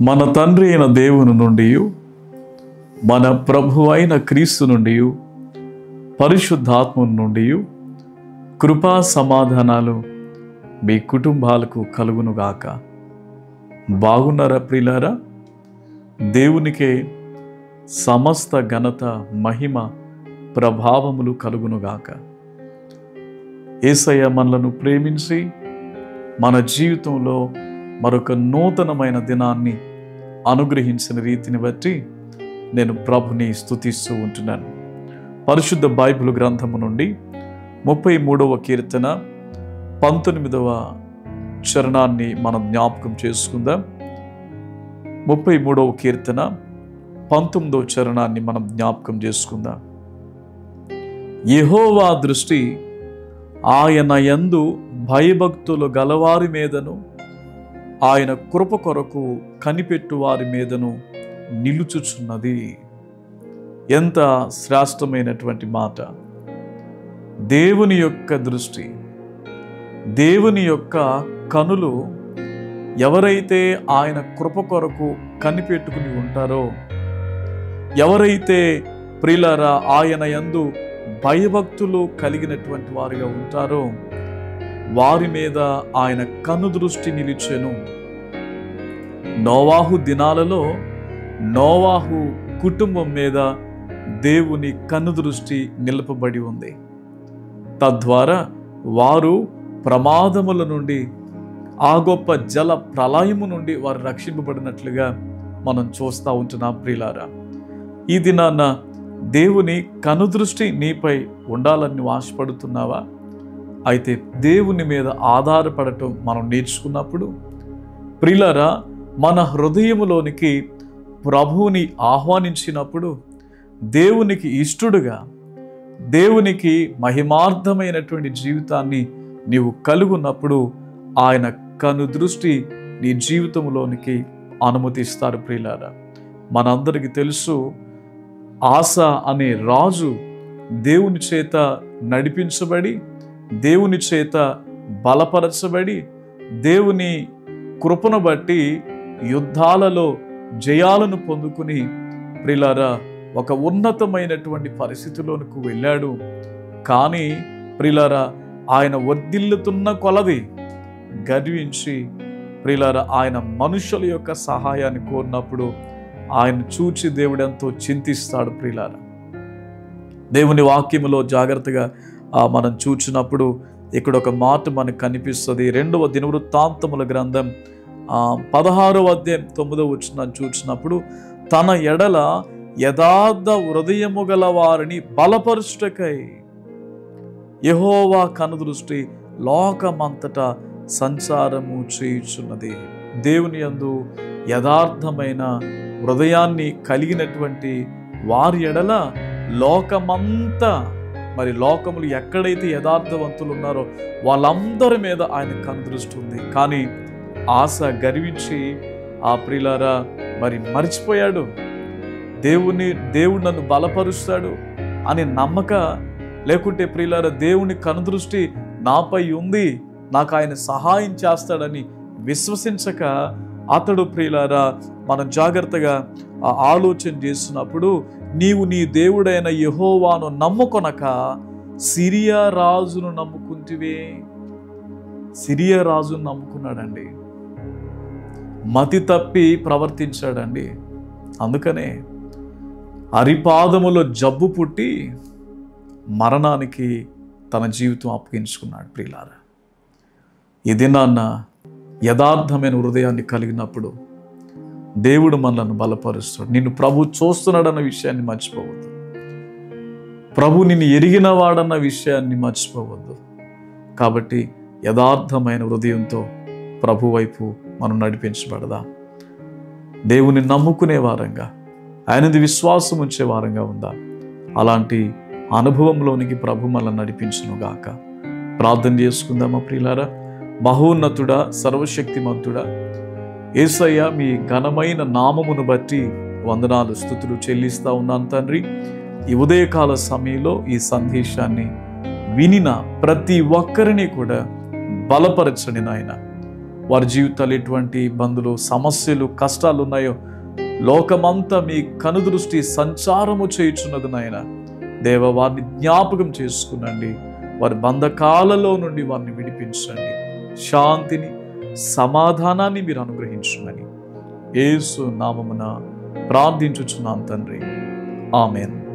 మన తండ్రి అయిన దేవుని నుండి, మన ప్రభు అయిన క్రీస్తు నుండి, పరిశుద్ధాత్మ నుండి కృపా సమాధానాలు మీ కుటుంబాలకు కలుగునుగాక. బాగున్నారా ప్రియులారా? దేవునికే సమస్త ఘనత, మహిమ, ప్రభావములు కలుగునుగాక. యేసయ్య మనలను ప్రేమించి మన జీవితంలో మరొక నూతనమైన దినాన్ని అనుగ్రహించిన రీతిని బట్టి నేను ప్రభుని స్తుతిస్తూ ఉంటున్నాను. పరిశుద్ధ బైబిల్ గ్రంథము నుండి 33వ కీర్తన 19వ చరణాన్ని మనం జ్ఞాపకం చేసుకుందాం. 33వ కీర్తన 19వ చరణాన్ని మనం జ్ఞాపకం చేసుకుందాం. యెహోవా దృష్టి ఆయన యందు భయభక్తులు గలవారి మీదను, ఆయన కృప కొరకు కనిపెట్టు వారి మీదను నిలుచుచున్నది. ఎంత శ్రేష్టమైనటువంటి మాట! దేవుని యొక్క దృష్టి, దేవుని యొక్క కనులు ఎవరైతే ఆయన కృప కొరకు కనిపెట్టుకుని ఉంటారో, ఎవరైతే ప్రియులారా ఆయన యందు భయభక్తులు కలిగినటువంటి వారిగా ఉంటారో, వారి మీద ఆయన కను దృష్టి నిలిచెను. నోవాహు దినాలలో నోవాహు కుటుంబం మీద దేవుని కను దృష్టి నిలపబడి ఉంది. తద్వారా వారు ప్రమాదముల నుండి, ఆ గొప్ప జల ప్రళయము నుండి వారు రక్షింపబడినట్లుగా మనం చూస్తూ ఉంటున్నాం. ప్రియులారా, ఈ దినాన దేవుని కనుదృష్టి నీపై ఉండాలని ఆశపడుతున్నావా? అయితే దేవుని మీద ఆధారపడటం మనం నేర్చుకున్నప్పుడు ప్రియులారా, మన హృదయములోనికి ప్రభువుని ఆహ్వానించినప్పుడు, దేవునికి ఇష్టడుగా, దేవునికి మహిమార్థమైనటువంటి జీవితాన్ని నీవు కలుగున్నప్పుడు ఆయన కనుదృష్టి నీ జీవితంలోనికి అనుమతిస్తారు. ప్రియులారా, మనందరికీ తెలుసు, ఆస అనే రాజు దేవుని చేత నడిపించబడి, దేవుని చేత బలపరచబడి, దేవుని కృపను బట్టి యుద్ధాలలో జయాలను పొందుకుని ప్రియులారా ఒక ఉన్నతమైనటువంటి పరిస్థితిలోనికి వెళ్ళాడు. కానీ ప్రియులారా ఆయన వర్ధిల్లుతున్న కొలది గర్వించి ప్రియులారా ఆయన మనుషుల యొక్క సహాయాన్ని కోరినప్పుడు ఆయన చూచి దేవుడు ఎంతో చింతిస్తాడు. ప్రియులారా, దేవుని వాక్యములో జాగ్రత్తగా మనం చూచినప్పుడు ఇక్కడ ఒక మాట మనకు కనిపిస్తుంది. 2వ దినవృత్తాంతముల గ్రంథం 16వ అధ్యాయం 9వ వచనం చూచినప్పుడు, తన ఎడల యథార్థ హృదయము గల వారిని బలపరుచుటకై యెహోవా కనుదృష్టి లోకమంతటా సంచారము చేయుచున్నది. దేవుని యందు యథార్థమైన హృదయాన్ని కలిగినటువంటి వారి ఎడల లోకమంతా, మరి లోకములు ఎక్కడైతే యథార్థవంతులు ఉన్నారో వాళ్ళందరి మీద ఆయన కనుదృష్టి ఉంది. కానీ ఆశ గర్వించి ఆ ప్రియులారా మరి మర్చిపోయాడు. దేవుడు నన్ను బలపరుస్తాడు అని నమ్మక, లేకుంటే ప్రియులారా దేవుని కనుదృష్టి నాపై ఉంది, నాకు ఆయన సహాయం చేస్తాడని విశ్వసించక అతడు ప్రియులారా మనం జాగ్రత్తగా ఆలోచన చేస్తున్నప్పుడు, నీవు నీ దేవుడైన యెహోవాను నమ్ముకొనక సిరియా రాజును నమ్ముకుంటివే. సిరియా రాజును నమ్ముకున్నాడండి, మతి తప్పి ప్రవర్తించాడండి. అందుకనే అరిపాదములో జబ్బు పుట్టి మరణానికి తన జీవితం అప్పగించుకున్నాడు. ప్రియులారా, ఈ దినాన్న యథార్థమైన హృదయాన్ని కలిగినప్పుడు దేవుడు మనల్ని బలపరుస్తాడు. నిన్ను ప్రభు చూస్తున్నాడన్న విషయాన్ని మర్చిపోవద్దు. ప్రభు నిన్ను ఎరిగిన వాడన్న విషయాన్ని మర్చిపోవద్దు. కాబట్టి యథార్థమైన హృదయంతో ప్రభు వైపు మనం నడిపించబడదాం. దేవుని నమ్ముకునే వారంగా, ఆయనది విశ్వాసం ఉంచే వారంగా ఉందాం. అలాంటి అనుభవంలోనికి ప్రభు మనల్ని నడిపించునుగాక. ప్రార్థన చేసుకుందామా ప్రియులారా? మహోన్నతుడా, సర్వశక్తిమంతుడా యేసయ్య, మీ ఘనమైన నామమును బట్టి వందనాలు, స్తుతులు చెల్లిస్తా ఉన్నాను తండ్రి. ఈ ఉదయకాల సమయంలో ఈ సందేశాన్ని వినిన ప్రతి ఒక్కరిని కూడా బలపరచండి నాయన. వారి జీవితాలు ఎటువంటి ఇబ్బందులు, సమస్యలు, కష్టాలు ఉన్నాయో లోకమంతా మీ కనుదృష్టి సంచారము చేయుచున్నది నాయన. దేవ, వారిని జ్ఞాపకం చేసుకునండి. వారి బంధకాలలో నుండి వారిని విడిపించండి. శాంతిని, సమాధానాన్ని మీరు అనుగ్రహించమని యేసు నామమున ప్రార్థించుచున్నాం తండ్రి. ఆమేన్.